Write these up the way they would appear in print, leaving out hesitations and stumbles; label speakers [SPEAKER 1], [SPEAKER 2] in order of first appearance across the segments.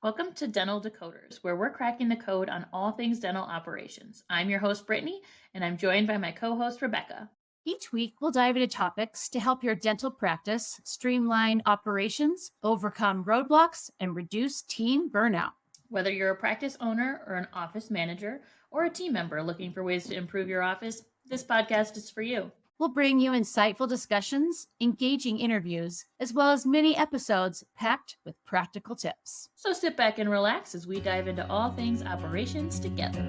[SPEAKER 1] Welcome to Dental Decoders, where we're cracking the code on all things dental operations. I'm your host, Brittany, and I'm joined by my co-host, Rebecca.
[SPEAKER 2] Each week, we'll dive into topics to help your dental practice streamline operations, overcome roadblocks, and reduce team burnout.
[SPEAKER 1] Whether you're a practice owner or an office manager or a team member looking for ways to improve your office, this podcast is for you.
[SPEAKER 2] We'll bring you insightful discussions, engaging interviews, as well as mini episodes packed with practical tips.
[SPEAKER 1] So sit back and relax as we dive into all things operations together.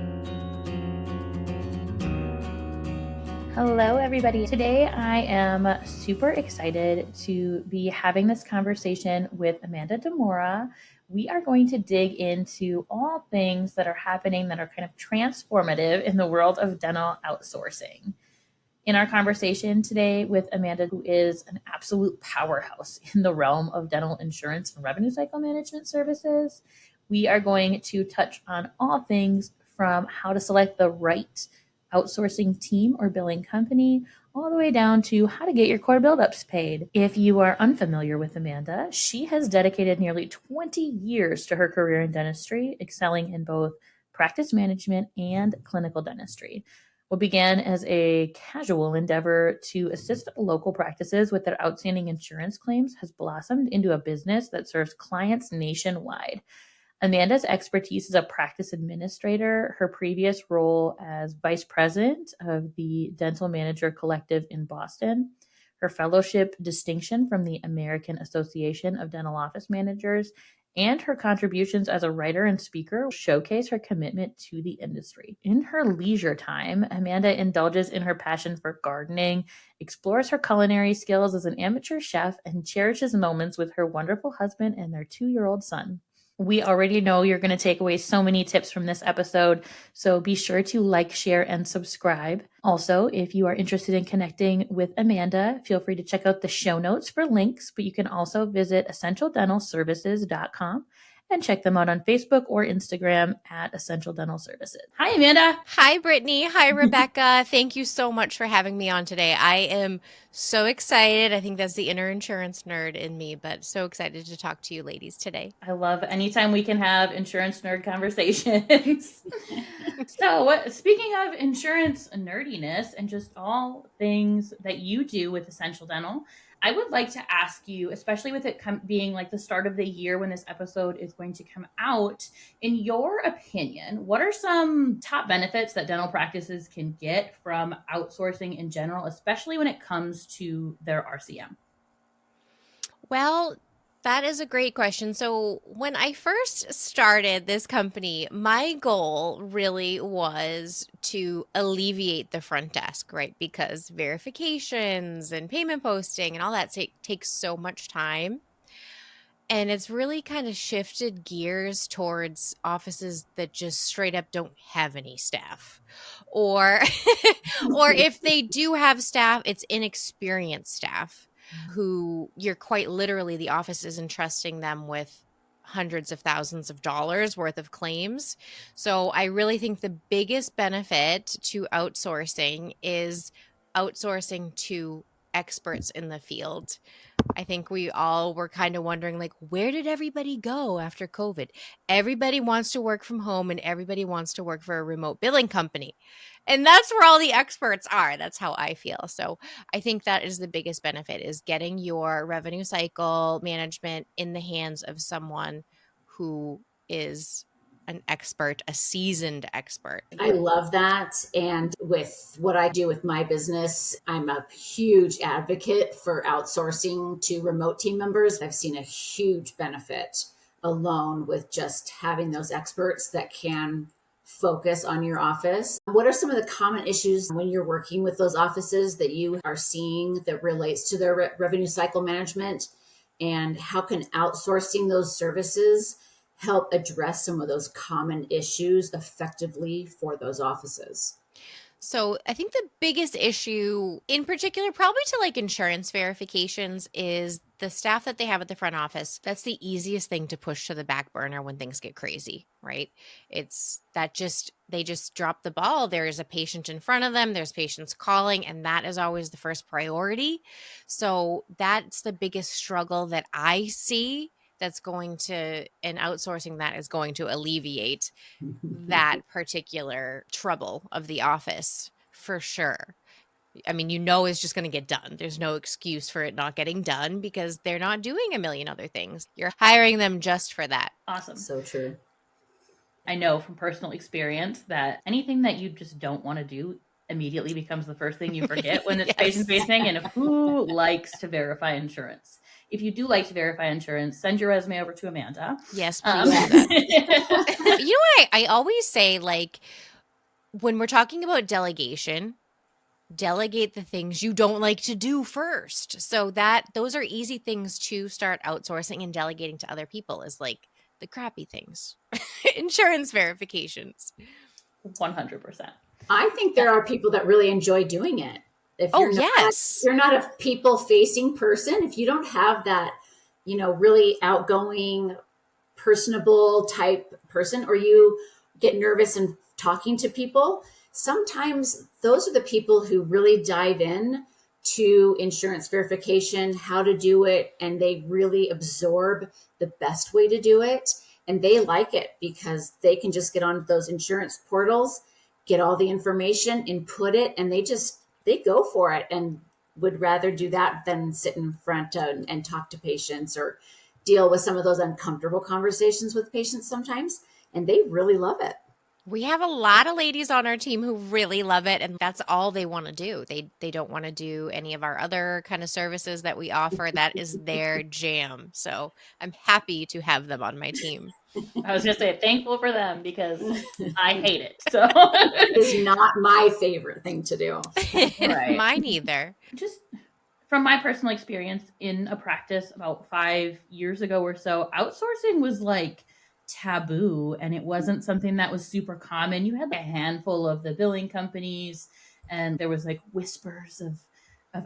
[SPEAKER 1] Hello, everybody. Today, I am super excited to be having this conversation with Amanda DeMoura. We are going to dig into all things that are happening that are kind of transformative in the world of dental outsourcing. In our conversation today with Amanda, who is an absolute powerhouse in the realm of dental insurance and revenue cycle management services, we are going to touch on all things from how to select the right outsourcing team or billing company, all the way down to how to get your core buildups paid. If you are unfamiliar with Amanda, she has dedicated nearly 20 years to her career in dentistry, excelling in both practice management and clinical dentistry. What began as a casual endeavor to assist local practices with their outstanding insurance claims has blossomed into a business that serves clients nationwide. Amanda's expertise as a practice administrator, her previous role as vice president of the Dental Manager Collective in Boston, her fellowship distinction from the American Association of Dental Office Managers, and her contributions as a writer and speaker showcase her commitment to the industry. In her leisure time, Amanda indulges in her passion for gardening, explores her culinary skills as an amateur chef, and cherishes moments with her wonderful husband and their 2-year-old son. We already know you're going to take away so many tips from this episode, so be sure to like, share, and subscribe. Also, if you are interested in connecting with Amanda, feel free to check out the show notes for links, but you can also visit essentialdentalservices.com and check them out on Facebook or Instagram at Essential Dental Services. Hi, Amanda.
[SPEAKER 3] Hi, Brittany. Hi, Rebecca. Thank you so much for having me on today. I am so excited. I think that's the inner insurance nerd in me, but so excited to talk to you ladies today.
[SPEAKER 1] I love anytime we can have insurance nerd conversations. So, speaking of insurance nerdiness and just all things that you do with Essential Dental, I would like to ask you, especially with it being like the start of the year when this episode is going to come out, in your opinion, what are some top benefits that dental practices can get from outsourcing in general, especially when it comes to their RCM?
[SPEAKER 3] Well, that is a great question. So when I first started this company, my goal really was to alleviate the front desk, right? Because verifications and payment posting and all that takes so much time. And it's really kind of shifted gears towards offices that just straight up don't have any staff. Or or if they do have staff, it's inexperienced staff who you're quite literally, the office is entrusting them with hundreds of thousands of dollars worth of claims. So I really think the biggest benefit to outsourcing is outsourcing to experts in the field. I think we all were kind of wondering, like, where did everybody go after COVID? Everybody wants to work from home and everybody wants to work for a remote billing company. And that's where all the experts are. That's how I feel. So I think that is the biggest benefit, is getting your revenue cycle management in the hands of someone who is an expert, a seasoned expert.
[SPEAKER 4] I love that. And with what I do with my business, I'm a huge advocate for outsourcing to remote team members. I've seen a huge benefit alone with just having those experts that can focus on your office. What are some of the common issues when you're working with those offices that you are seeing that relates to their revenue cycle management? And how can outsourcing those services help address some of those common issues effectively for those offices?
[SPEAKER 3] So I think the biggest issue in particular, probably to like insurance verifications, is the staff that they have at the front office. That's the easiest thing to push to the back burner when things get crazy, right? It's that they just drop the ball. There's a patient in front of them. There's patients calling, and that is always the first priority. So that's the biggest struggle that I see that's going to, and outsourcing that is going to alleviate that particular trouble of the office for sure. I mean, it's just going to get done. There's no excuse for it not getting done because they're not doing a million other things. You're hiring them just for that.
[SPEAKER 1] Awesome.
[SPEAKER 4] So true.
[SPEAKER 1] I know from personal experience that anything that you just don't want to do immediately becomes the first thing you forget when it's
[SPEAKER 3] Yes.
[SPEAKER 1] patient facing. And who likes to verify insurance? If you do like to verify insurance, send your resume over to Amanda.
[SPEAKER 3] Yes, please do that. You know what I always say, like, when we're talking about delegation, delegate the things you don't like to do first. So those are easy things to start outsourcing and delegating to other people, is like the crappy things. Insurance verifications.
[SPEAKER 1] 100%.
[SPEAKER 4] I think there are people that really enjoy doing it. If you're not a people facing person, if you don't have that, really outgoing, personable type person, or you get nervous in talking to people, sometimes those are the people who really dive in to insurance verification, how to do it, and they really absorb the best way to do it. And they like it because they can just get on those insurance portals, get all the information, input it, and they go for it and would rather do that than sit in front and talk to patients or deal with some of those uncomfortable conversations with patients sometimes. And they really love it.
[SPEAKER 3] We have a lot of ladies on our team who really love it, and that's all they want to do. They don't want to do any of our other kind of services that we offer. That is their jam. So I'm happy to have them on my team.
[SPEAKER 1] I was going to say thankful for them because I hate it. So
[SPEAKER 4] it's not my favorite thing to do.
[SPEAKER 3] Right. Mine either.
[SPEAKER 1] Just from my personal experience in a practice about 5 years ago or so, outsourcing was like taboo, and it wasn't something that was super common. You had a handful of the billing companies, and there was like whispers of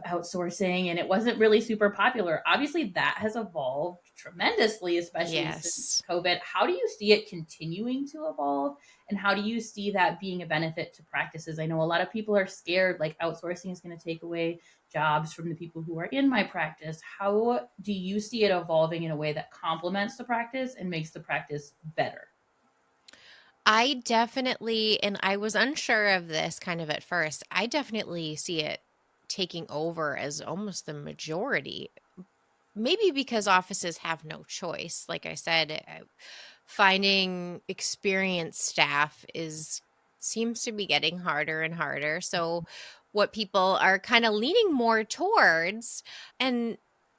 [SPEAKER 1] outsourcing, and it wasn't really super popular. Obviously, that has evolved tremendously, especially since COVID. How do you see it continuing to evolve, and how do you see that being a benefit to practices? I know a lot of people are scared, like outsourcing is going to take away jobs from the people who are in my practice. How do you see it evolving in a way that complements the practice and makes the practice better?
[SPEAKER 3] I definitely, and I was unsure of this kind of at first, I definitely see it taking over as almost the majority. Maybe because offices have no choice. Like I said, finding experienced staff seems to be getting harder and harder. So what people are kind of leaning more towards, and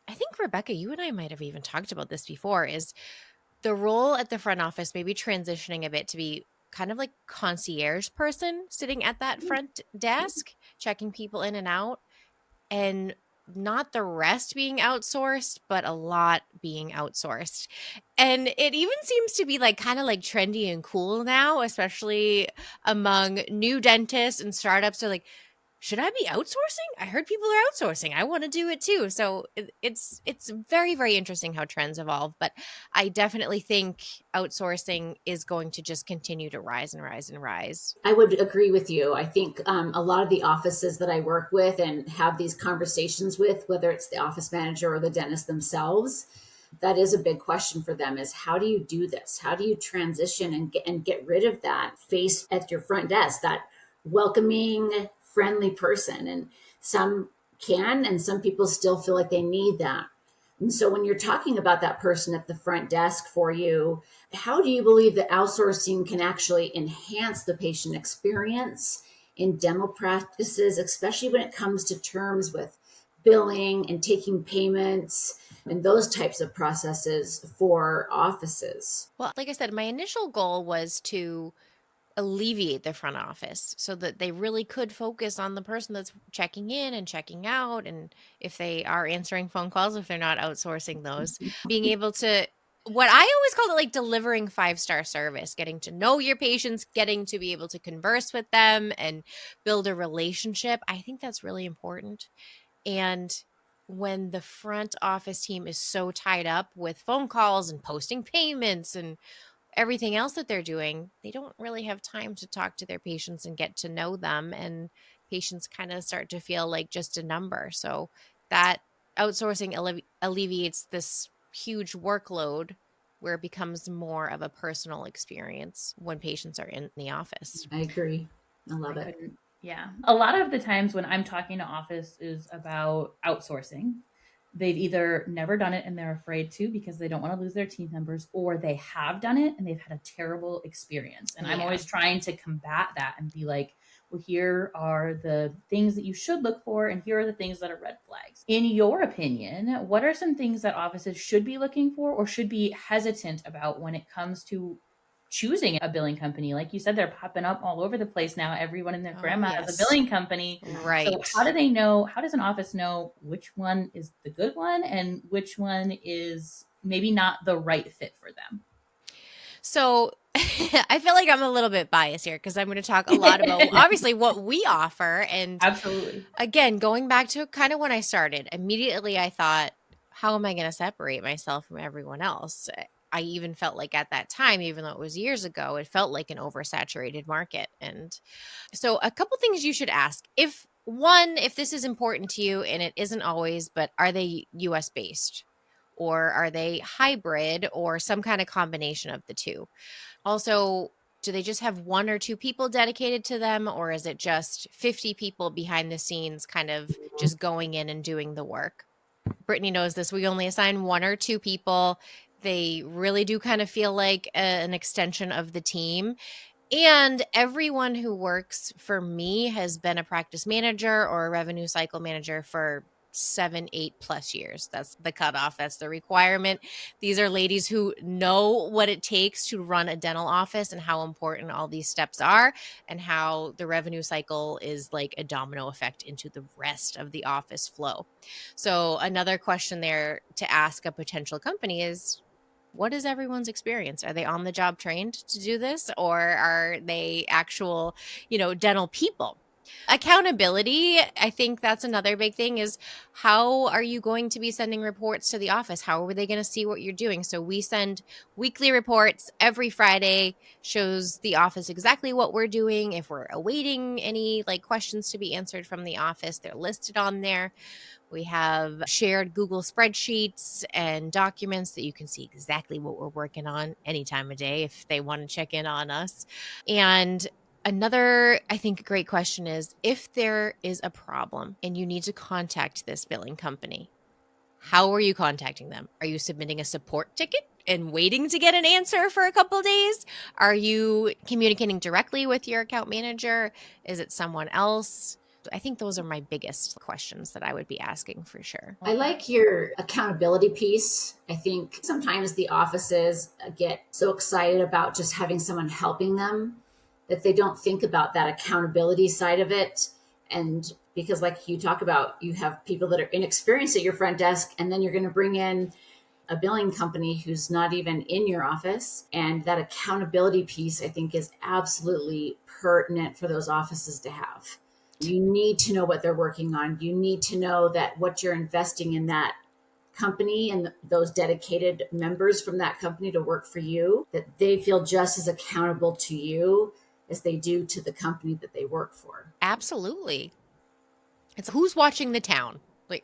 [SPEAKER 3] I think, Rebecca, you and I might have even talked about this before, is the role at the front office maybe transitioning a bit to be kind of like concierge person sitting at that front desk, checking people in and out, and not the rest being outsourced, but a lot being outsourced. And it even seems to be like kind of like trendy and cool now, especially among new dentists and startups. Are like, should I be outsourcing? I heard people are outsourcing. I want to do it too. So it's very, very interesting how trends evolve. But I definitely think outsourcing is going to just continue to rise and rise and rise.
[SPEAKER 4] I would agree with you. I think a lot of the offices that I work with and have these conversations with, whether it's the office manager or the dentist themselves, that is a big question for them, is how do you do this? How do you transition and get rid of that face at your front desk, that welcoming, friendly person? And some can, and some people still feel like they need that. And so when you're talking about that person at the front desk for you, how do you believe that outsourcing can actually enhance the patient experience in dental practices, especially when it comes to terms with billing and taking payments and those types of processes for offices?
[SPEAKER 3] Well, like I said, my initial goal was to alleviate the front office so that they really could focus on the person that's checking in and checking out. And if they are answering phone calls, if they're not outsourcing those, being able to, what I always call it, like delivering 5-star service, getting to know your patients, getting to be able to converse with them and build a relationship. I think that's really important. And when the front office team is so tied up with phone calls and posting payments and everything else that they're doing, they don't really have time to talk to their patients and get to know them. And patients kind of start to feel like just a number. So that outsourcing alleviates this huge workload where it becomes more of a personal experience when patients are in the office.
[SPEAKER 4] I agree. I love it.
[SPEAKER 1] Yeah. A lot of the times when I'm talking to office is about outsourcing. They've either never done it and they're afraid to because they don't want to lose their team members, or they have done it and they've had a terrible experience. And I'm always trying to combat that and be like, well, here are the things that you should look for, and here are the things that are red flags. In your opinion, what are some things that offices should be looking for or should be hesitant about when it comes to choosing a billing company? Like you said, they're popping up all over the place now. Everyone and their grandma has a billing company.
[SPEAKER 3] Right.
[SPEAKER 1] So how do they know, how does an office know which one is the good one and which one is maybe not the right fit for them?
[SPEAKER 3] So I feel like I'm a little bit biased here because I'm going to talk a lot about obviously what we offer. And
[SPEAKER 1] Absolutely.
[SPEAKER 3] Again, going back to kind of when I started, immediately I thought, how am I going to separate myself from everyone else? I even felt like at that time, even though it was years ago, it felt like an oversaturated market. And so a couple things you should ask. If this is important to you, and it isn't always, but are they US based? Or are they hybrid or some kind of combination of the two? Also, do they just have one or two people dedicated to them, or is it just 50 people behind the scenes kind of just going in and doing the work? Brittany knows this. We only assign one or two people. They really do kind of feel like an extension of the team. And everyone who works for me has been a practice manager or a revenue cycle manager for 7, 8+ years. That's the cutoff. That's the requirement. These are ladies who know what it takes to run a dental office and how important all these steps are, and how the revenue cycle is like a domino effect into the rest of the office flow. So another question there to ask a potential company is, what is everyone's experience? Are they on the job trained to do this, or are they actual, dental people? Accountability, I think that's another big thing, is how are you going to be sending reports to the office? How are they going to see what you're doing? So we send weekly reports every Friday, shows the office exactly what we're doing. If we're awaiting any questions to be answered from the office, they're listed on there. We have shared Google spreadsheets and documents that you can see exactly what we're working on any time of day if they want to check in on us. And another, I think, great question is, if there is a problem and you need to contact this billing company, how are you contacting them? Are you submitting a support ticket and waiting to get an answer for a couple days? Are you communicating directly with your account manager? Is it someone else? I think those are my biggest questions that I would be asking for sure.
[SPEAKER 4] I like your accountability piece. I think sometimes the offices get so excited about just having someone helping them that they don't think about that accountability side of it. And because like you talk about, you have people that are inexperienced at your front desk, and then you're going to bring in a billing company who's not even in your office. And that accountability piece, I think, is absolutely pertinent for those offices to have. You need to know what they're working on. You need to know that what you're investing in that company and those dedicated members from that company to work for you, that they feel just as accountable to you as they do to the company that they work for.
[SPEAKER 3] Absolutely. It's who's watching the town.
[SPEAKER 4] How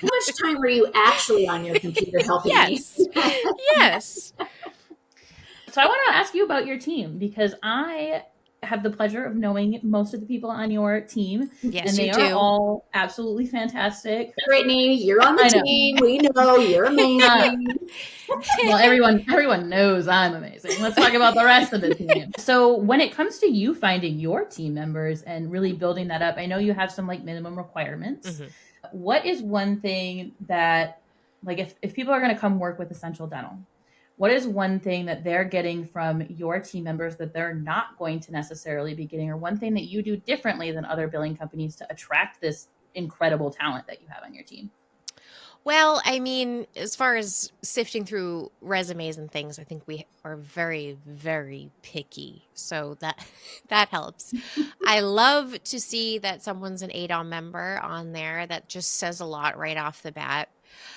[SPEAKER 4] much time were you actually on your computer helping me?
[SPEAKER 3] Yes.
[SPEAKER 1] So I want to ask you about your team, because I have the pleasure of knowing most of the people on your team.
[SPEAKER 3] Yes,
[SPEAKER 1] and they
[SPEAKER 3] you
[SPEAKER 1] are
[SPEAKER 3] do.
[SPEAKER 1] all absolutely fantastic.
[SPEAKER 4] Brittany, you're on the team. We know you're amazing.
[SPEAKER 1] Well, everyone knows I'm amazing. Let's talk about the rest of the team. So when it comes to you finding your team members and really building that up, I know you have some minimum requirements.
[SPEAKER 3] Mm-hmm.
[SPEAKER 1] What is one thing that, if people are going to come work with Essential Dental, what is one thing that they're getting from your team members that they're not going to necessarily be getting, or one thing that you do differently than other billing companies to attract this incredible talent that you have on your team?
[SPEAKER 3] Well, I mean, as far as sifting through resumes and things, I think we are very, very picky. So that helps. I love to see that someone's an ADOM member on there. That just says a lot right off the bat.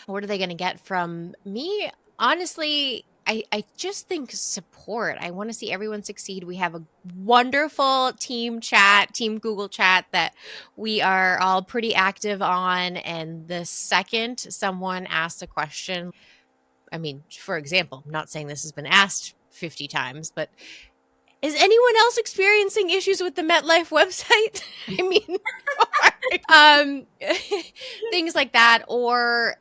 [SPEAKER 3] What are they going to get from me? Honestly, I just think support. I want to see everyone succeed. We have a wonderful team Google chat that we are all pretty active on. And the second someone asks a question, I mean, for example, I'm not saying this has been asked 50 times, but is anyone else experiencing issues with the MetLife website? I mean, things like that, or,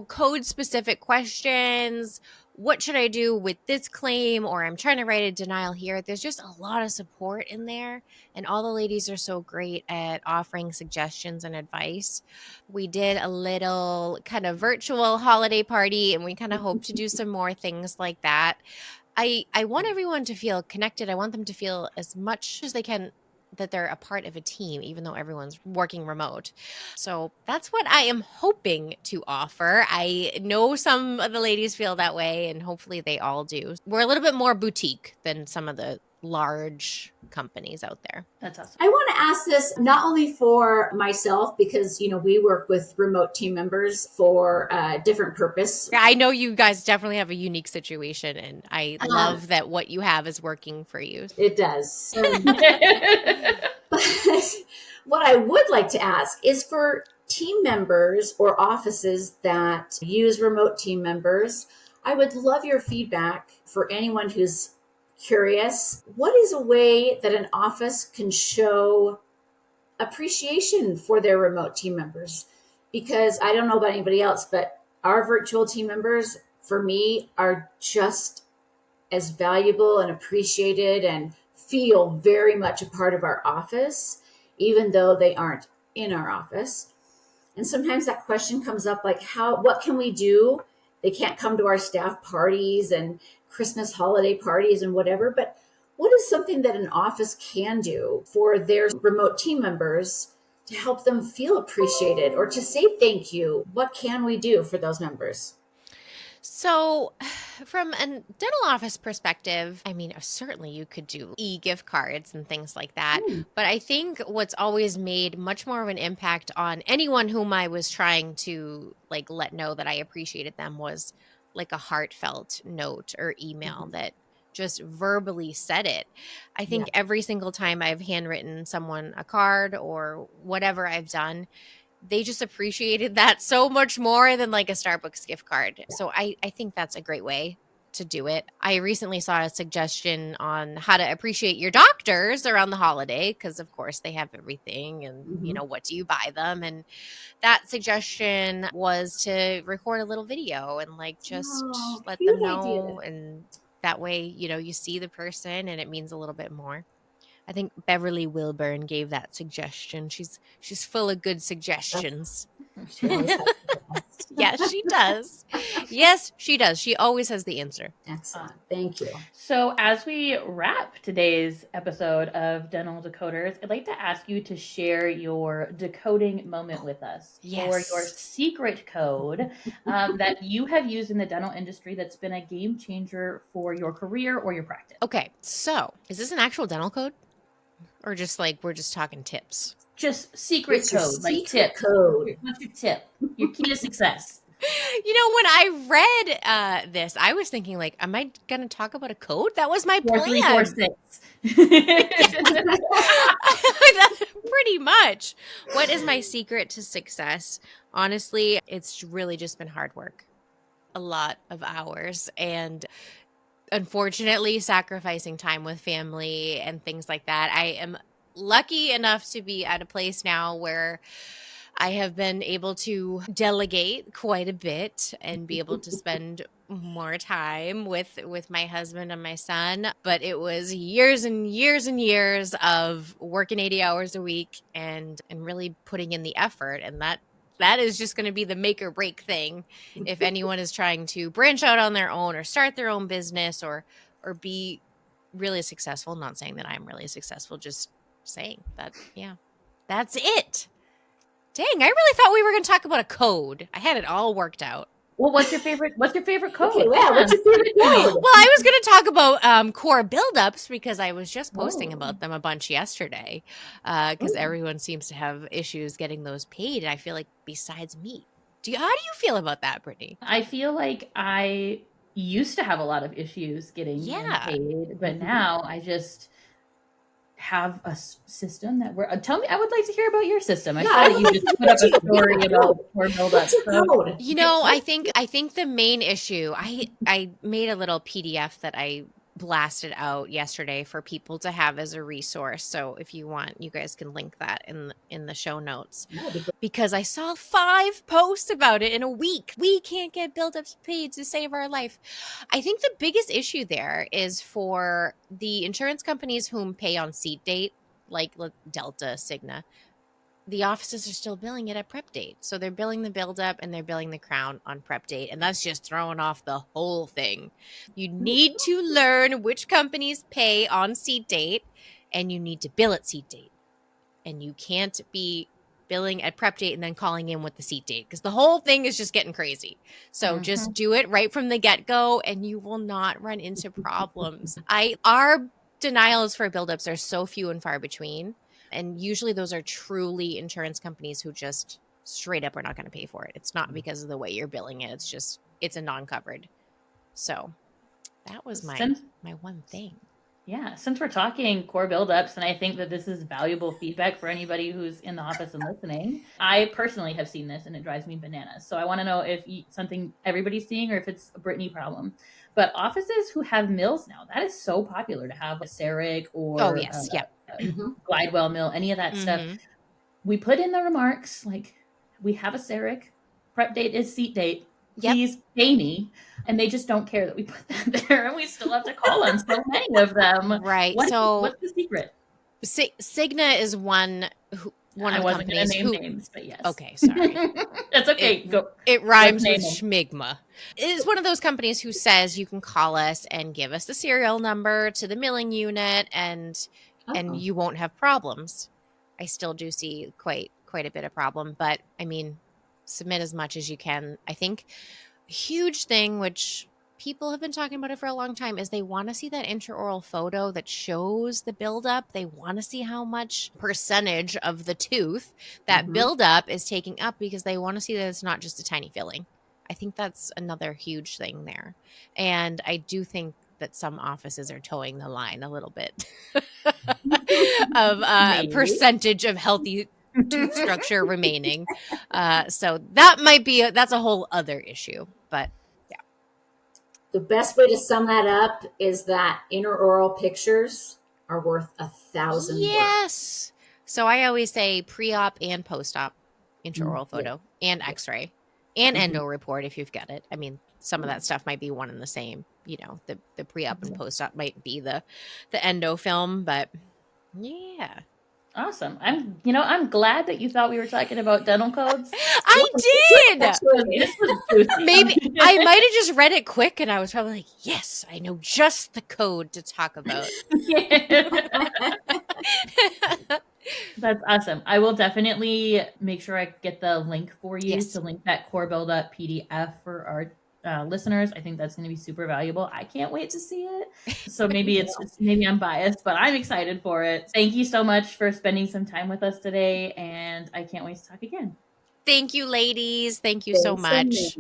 [SPEAKER 3] code specific questions. What should I do with this claim? Or I'm trying to write a denial here. There's just a lot of support in there. And all the ladies are so great at offering suggestions and advice. We did a little kind of virtual holiday party, and we kind of hope to do some more things like that. I want everyone to feel connected. I want them to feel as much as they can that they're a part of a team, even though everyone's working remote. So that's what I am hoping to offer. I know some of the ladies feel that way, and hopefully they all do. We're a little bit more boutique than some of the large companies out there.
[SPEAKER 1] That's awesome.
[SPEAKER 4] I want to ask this not only for myself, because, we work with remote team members for a different purpose.
[SPEAKER 3] I know you guys definitely have a unique situation, and I love that what you have is working for you.
[SPEAKER 4] It does. But what I would like to ask is for team members or offices that use remote team members, I would love your feedback for anyone who's curious. What is a way that an office can show appreciation for their remote team members? Because I don't know about anybody else, but our virtual team members, for me, are just as valuable and appreciated and feel very much a part of our office, even though they aren't in our office. And sometimes that question comes up like, what can we do? They can't come to our staff parties and Christmas holiday parties and whatever, but what is something that an office can do for their remote team members to help them feel appreciated or to say thank you? What can we do for those members?
[SPEAKER 3] So from a dental office perspective, I mean, certainly you could do e-gift cards and things like that. But I think what's always made much more of an impact on anyone whom I was trying to let know that I appreciated them was like a heartfelt note or email that just verbally said it. I think every single time I've handwritten someone a card or whatever I've done, they just appreciated that so much more than like a Starbucks gift card. So I think that's a great way to do it. I recently saw a suggestion on how to appreciate your doctors around the holiday, because of course they have everything and what do you buy them? And that suggestion was to record a little video and just let them know. And that way, you see the person and it means a little bit more. I think Beverly Wilburn gave that suggestion. She's full of good suggestions. Yes, she does. Yes, she does. She always has the answer.
[SPEAKER 4] Excellent. Thank you.
[SPEAKER 1] So as we wrap today's episode of Dental Decoders, I'd like to ask you to share your decoding moment with us.
[SPEAKER 3] Yes.
[SPEAKER 1] Or your secret code that you have used in the dental industry that's been a game changer for your career or your practice.
[SPEAKER 3] Okay, so is this an actual dental code? Or just we're just talking tips?
[SPEAKER 1] Just secret code,
[SPEAKER 4] secret
[SPEAKER 1] tip.
[SPEAKER 4] Code.
[SPEAKER 1] What's your tip? Your key to success.
[SPEAKER 3] When I read this, I was thinking am I going to talk about a code? That was my
[SPEAKER 1] 4, 3, 4, 6.
[SPEAKER 3] Pretty much. What is my secret to success? Honestly, it's really just been hard work. A lot of hours and unfortunately sacrificing time with family and things like that. I am lucky enough to be at a place now where I have been able to delegate quite a bit and be able to spend more time with my husband and my son. But it was years and years and years of working 80 hours a week and really putting in the effort. And that is just going to be the make or break thing if anyone is trying to branch out on their own or start their own business or be really successful. Not saying that I'm really successful, just saying that, that's it. Dang, I really thought we were going to talk about a code. I had it all worked out.
[SPEAKER 1] Well, what's your favorite code?
[SPEAKER 4] Okay, what's your favorite code?
[SPEAKER 3] Well, I was going to talk about core buildups because I was just posting about them a bunch yesterday because everyone seems to have issues getting those paid. And I feel like besides me, how do you feel about that, Brittany?
[SPEAKER 1] I feel like I used to have a lot of issues getting paid, but now I just have a system that we're tell me. I would like to hear about your system. I
[SPEAKER 4] Yeah,
[SPEAKER 1] saw
[SPEAKER 4] I
[SPEAKER 1] that
[SPEAKER 4] would
[SPEAKER 1] you
[SPEAKER 4] like
[SPEAKER 1] just
[SPEAKER 4] to
[SPEAKER 1] put up
[SPEAKER 4] hear
[SPEAKER 1] a
[SPEAKER 4] too.
[SPEAKER 1] story
[SPEAKER 4] Yeah,
[SPEAKER 1] about
[SPEAKER 4] no.
[SPEAKER 1] core buildups.
[SPEAKER 4] What's your
[SPEAKER 1] So
[SPEAKER 4] code?
[SPEAKER 3] You know, I think the main issue, I made a little PDF that I blasted out yesterday for people to have as a resource. So if you want, you guys can link that in the show notes.
[SPEAKER 4] That'd be great.
[SPEAKER 3] Because I saw 5 posts about it in a week. We can't get buildups paid to save our life. I think the biggest issue there is for the insurance companies whom pay on seat date, like Delta, Cigna. The offices are still billing it at prep date. So they're billing the buildup and they're billing the crown on prep date. And that's just throwing off the whole thing. You need to learn which companies pay on seat date and you need to bill at seat date. And you can't be billing at prep date and then calling in with the seat date because the whole thing is just getting crazy. So just do it right from the get-go and you will not run into problems. Our denials for buildups are so few and far between. And usually those are truly insurance companies who just straight up are not going to pay for it. It's not because of the way you're billing it. It's a non-covered. So that was my one thing.
[SPEAKER 1] Yeah, since we're talking core buildups, and I think that this is valuable feedback for anybody who's in the office and listening, I personally have seen this and it drives me bananas. So I want to know if something everybody's seeing or if it's a Brittany problem. But offices who have mills now, that is so popular to have a CEREC or Glidewell mill, any of that stuff. We put in the remarks, like, we have a CEREC, prep date is seat date. Please pay me. And they just don't care that we put that there, and we still have to call on so many of them.
[SPEAKER 3] Right.
[SPEAKER 1] What's
[SPEAKER 3] So
[SPEAKER 1] the secret?
[SPEAKER 3] Cigna is one of the companies
[SPEAKER 1] who names, but yes.
[SPEAKER 3] Okay, sorry.
[SPEAKER 1] That's okay.
[SPEAKER 3] It rhymes with schmigma. It is one of those companies who says you can call us and give us the serial number to the milling unit, and you won't have problems. I still do see quite a bit of problem, but I mean, submit as much as you can. I think a huge thing, which people have been talking about it for a long time, is they want to see that intraoral photo that shows the buildup. They want to see how much percentage of the tooth that buildup is taking up because they want to see that it's not just a tiny filling. I think that's another huge thing there. And I do think that some offices are towing the line a little bit of percentage of healthy tooth structure remaining. So that's a whole other issue. But yeah.
[SPEAKER 4] The best way to sum that up is that intraoral pictures are worth 1,000
[SPEAKER 3] Yes. So I always say pre-op and post-op intraoral photo and x-ray and endo report if you've got it. I mean, some of that stuff might be one and the same. You know, the pre-op and post-op might be the endo film, but yeah.
[SPEAKER 1] Awesome. I'm glad that you thought we were talking about dental codes.
[SPEAKER 3] I did. Maybe I might have just read it quick and I was probably like, yes, I know just the code to talk about.
[SPEAKER 1] That's awesome. I will definitely make sure I get the link for you to link that core buildup PDF for our listeners. I think that's going to be super valuable. I can't wait to see it. So maybe maybe I'm biased, but I'm excited for it. Thank you so much for spending some time with us today, and I can't wait to talk again.
[SPEAKER 3] Thank you, ladies. Thank you so much.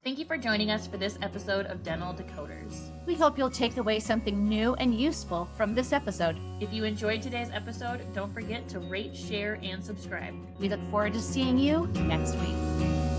[SPEAKER 1] Thank you for joining us for this episode of Dental Decoders.
[SPEAKER 2] We hope you'll take away something new and useful from this episode.
[SPEAKER 1] If you enjoyed today's episode, don't forget to rate, share, and subscribe.
[SPEAKER 2] We look forward to seeing you next week.